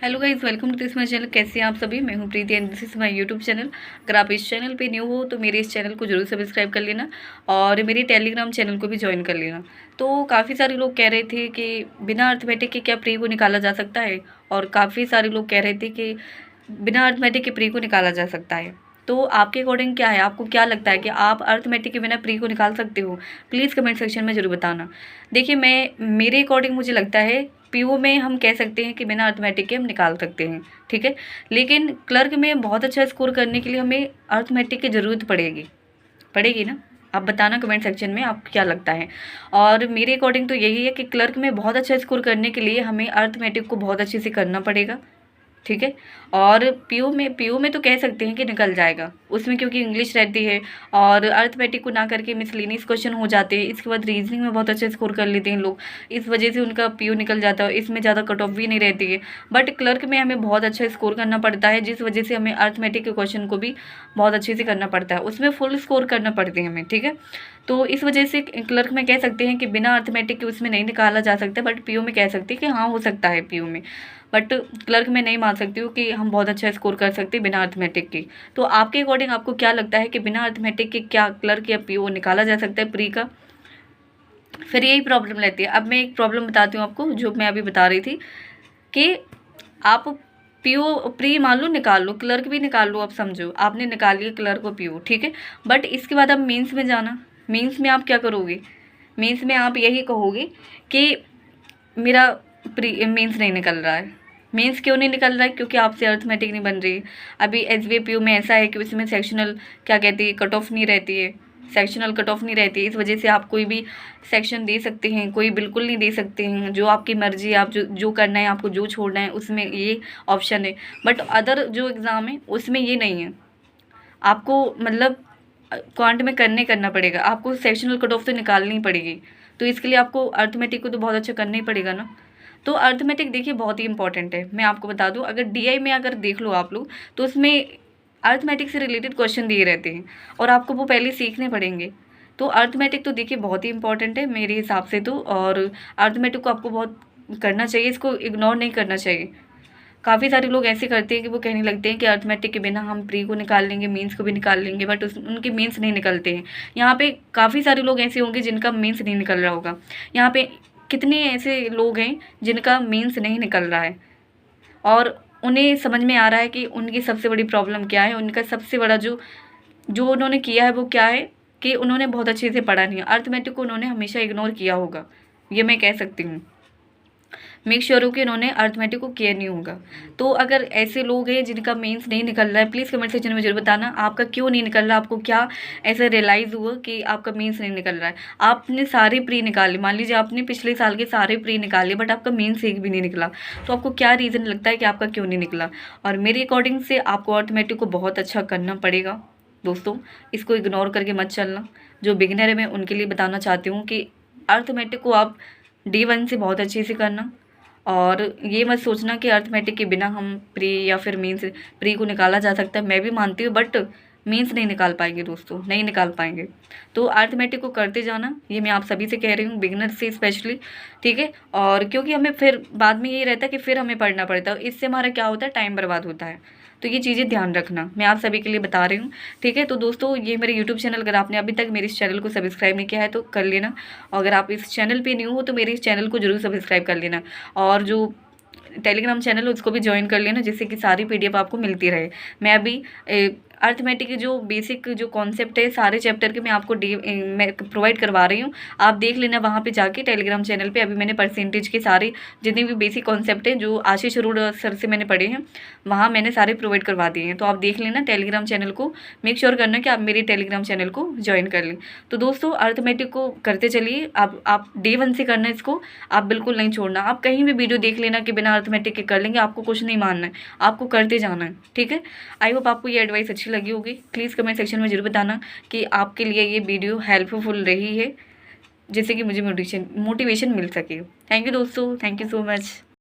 Hello guys, welcome to this my channel. कैसे हैं आप सभी? मैं हूं Preeti and this is my YouTube channel. अगर आप इस चैनल पे न्यू हो तो मेरे इस चैनल को जरूर सब्सक्राइब कर लेना और मेरे टेलीग्राम चैनल को भी ज्वाइन कर लेना। तो काफ़ी सारे लोग कह रहे थे कि बिना अर्थमेटिक के क्या प्री को निकाला जा सकता है, और काफ़ी सारे लोग कह रहे थे कि बिना अर्थमेटिक के प्री को निकाला जा सकता है। तो आपके अकॉर्डिंग क्या है? आपको क्या लगता है कि आप अर्थमेटिक के बिना प्री को निकाल सकते हो? प्लीज़ कमेंट सेक्शन में ज़रूर बताना। देखिए, मेरे अकॉर्डिंग मुझे लगता है पीओ में हम कह सकते हैं कि बिना अर्थमेटिक के हम निकाल सकते हैं, ठीक है। लेकिन क्लर्क में बहुत अच्छा स्कोर करने के लिए हमें अर्थमेटिक की ज़रूरत पड़ेगी ना। आप बताना कमेंट सेक्शन में आपको क्या लगता है। और मेरे अकॉर्डिंग तो यही है कि क्लर्क में बहुत अच्छा स्कोर करने के लिए हमें अर्थमेटिक को बहुत अच्छे से करना पड़ेगा, ठीक है। और पीओ में तो कह सकते हैं कि निकल जाएगा उसमें, क्योंकि इंग्लिश रहती है और अर्थमेटिक को ना करके मिसलेनियस क्वेश्चन हो जाते हैं। इसके बाद रीजनिंग में बहुत अच्छा स्कोर कर लेते हैं लोग, इस वजह से उनका पीओ निकल जाता है। इसमें ज़्यादा कट ऑफ भी नहीं रहती है। बट क्लर्क में हमें बहुत अच्छा स्कोर करना पड़ता है, जिस वजह से हमें अर्थमेटिक के क्वेश्चन को भी बहुत अच्छे से करना पड़ता है। उसमें फुल स्कोर करना पड़ते हैं हमें, ठीक है। तो इस वजह से क्लर्क में कह सकते हैं कि बिना अर्थमेटिक के उसमें नहीं निकाला जा सकता, बट पीओ में कह सकते हैं कि हाँ हो सकता है पीओ में। बट क्लर्क में नहीं मान सकती हूँ कि हम बहुत अच्छा स्कोर कर सकते हैं बिना अर्थमेटिक के। तो आपके अकॉर्डिंग आपको क्या लगता है कि बिना अर्थमेटिक के क्या क्लर्क या पीओ निकाला जा सकता है प्री का? फिर यही प्रॉब्लम रहती है। अब मैं एक प्रॉब्लम बताती हूँ आपको, जो मैं अभी बता रही थी कि आप पीओ प्री मान लो निकाल लो, क्लर्क भी निकाल लो। आप समझो आपने निकाल लिया क्लर्क और पीओ, ठीक है। बट इसके बाद आप मेंस में जाना। मेंस में आप क्या करोगे? मेंस में आप यही कहोगे कि मेरा प्री मेंस नहीं निकल रहा है। मेंस क्यों नहीं निकल रहा है? क्योंकि आपसे अर्थमेटिक नहीं बन रही है। अभी एसबीआई पीओ में ऐसा है कि उसमें सेक्शनल क्या कहती है, कट ऑफ नहीं रहती है। सेक्शनल कट ऑफ नहीं रहती है, इस वजह से आप कोई भी सेक्शन दे सकते हैं, कोई बिल्कुल नहीं दे सकते हैं। जो आपकी मर्जी, आप जो जो करना है, आपको जो छोड़ना है, उसमें ये ऑप्शन है। बट अदर जो एग्ज़ाम है उसमें ये नहीं है। आपको मतलब क्वांट में करना पड़ेगा। आपको सेक्शनल कट ऑफ तो निकालनी पड़ेगी। तो इसके लिए आपको अर्थमेटिक को तो बहुत अच्छा करना ही पड़ेगा ना। तो अर्थमेटिक देखिए बहुत ही इंपॉर्टेंट है। मैं आपको बता दूं, अगर डीआई में अगर देख लो आप लोग, तो उसमें अर्थमेटिक से रिलेटेड क्वेश्चन दिए रहते हैं और आपको वो पहले सीखने पड़ेंगे। तो अर्थमेटिक तो देखिए बहुत ही इंपॉर्टेंट है मेरे हिसाब से तो। और अर्थमेटिक को आपको बहुत करना चाहिए, इसको इग्नोर नहीं करना चाहिए। काफ़ी सारे लोग ऐसे करते हैं कि वो कहने लगते हैं कि अर्थमेटिक के बिना हम प्री को निकाल लेंगे, मीन्स को भी निकाल लेंगे, बट उनके मीन्स नहीं निकलते हैं। यहाँ पे काफ़ी सारे लोग ऐसे होंगे जिनका मीन्स नहीं निकल रहा होगा। यहाँ पे कितने ऐसे लोग हैं जिनका मीन्स नहीं निकल रहा है और उन्हें समझ में आ रहा है कि उनकी सबसे बड़ी प्रॉब्लम क्या है। उनका सबसे बड़ा जो जो उन्होंने किया है वो क्या है कि उन्होंने बहुत अच्छे से पढ़ा नहीं है। अर्थमेटिक को उन्होंने हमेशा इग्नोर किया होगा, ये मैं कह सकती हूँ। मेक श्योर हो कि उन्होंने अर्थमेटिक को किया नहीं होगा। तो अगर ऐसे लोग हैं जिनका मेंस नहीं निकल रहा है, प्लीज़ कमेंट सेक्शन में जरूर बताना आपका क्यों नहीं निकल रहा, आपको क्या ऐसा रियलाइज़ हुआ कि आपका मेंस नहीं निकल रहा है। आपने सारे प्री निकाले, मान लीजिए आपने पिछले साल के सारे प्री निकाले, बट आपका मेंस एक भी नहीं निकला। तो आपको क्या रीज़न लगता है कि आपका क्यों नहीं निकला? और मेरे अकॉर्डिंग से आपको अर्थमेटिक को बहुत अच्छा करना पड़ेगा दोस्तों, इसको इग्नोर करके मत चलना। जो बिगिनर है मैं उनके लिए बताना चाहती हूँ कि अर्थमेटिक को आप D1 से बहुत अच्छे से करना। और ये मत सोचना कि अर्थमेटिक के बिना हम प्री या फिर मीन्स प्री को निकाला जा सकता है। मैं भी मानती हूँ, बट मीन्स नहीं निकाल पाएंगे दोस्तों, नहीं निकाल पाएंगे। तो अर्थमेटिक को करते जाना, ये मैं आप सभी से कह रही हूँ, बिगिनर से स्पेशली, ठीक है। और क्योंकि हमें फिर बाद में ये रहता है कि फिर हमें पढ़ना पड़ता है, इससे हमारा क्या होता है, टाइम बर्बाद होता है। तो ये चीज़ें ध्यान रखना, मैं आप सभी के लिए बता रही हूँ, ठीक है। तो दोस्तों, ये मेरे यूट्यूब चैनल, अगर आपने अभी तक मेरे इस चैनल को सब्सक्राइब नहीं किया है तो कर लेना। और अगर आप इस चैनल पे न्यू हो तो मेरे इस चैनल को जरूर सब्सक्राइब कर लेना। और जो टेलीग्राम चैनल उसको भी ज्वाइन कर लेना, जिससे कि सारी पीडीएफ आपको मिलती रहे। मैं अभी अर्थमेटिक के जो बेसिक जो कॉन्सेप्ट है सारे चैप्टर के मैं आपको मैं प्रोवाइड करवा रही हूँ। आप देख लेना वहाँ पे जाके टेलीग्राम चैनल पे। अभी मैंने परसेंटेज के सारे जितने भी बेसिक कॉन्सेप्ट हैं जो आशीष अरोड़ा सर से मैंने पढ़े हैं, वहाँ मैंने सारे प्रोवाइड करवा दिए हैं। तो आप देख लेना टेलीग्राम चैनल को, मेक श्योर करना कि आप मेरे टेलीग्राम चैनल को ज्वाइन कर लें। तो दोस्तों, अर्थमेटिक को करते चलिए। आप D1 से करना इसको, आप बिल्कुल नहीं छोड़ना। आप कहीं भी वीडियो देख लेना कि बिना अर्थमेटिक के कर लेंगे, आपको कुछ नहीं मानना है, आपको करते जाना है, ठीक है। आई होप आपको ये एडवाइस अच्छी लगी होगी। प्लीज़ कमेंट सेक्शन में जरूर बताना कि आपके लिए ये वीडियो हेल्पफुल रही है, जिससे कि मुझे मोटिवेशन मिल सके। थैंक यू दोस्तों, थैंक यू सो मच।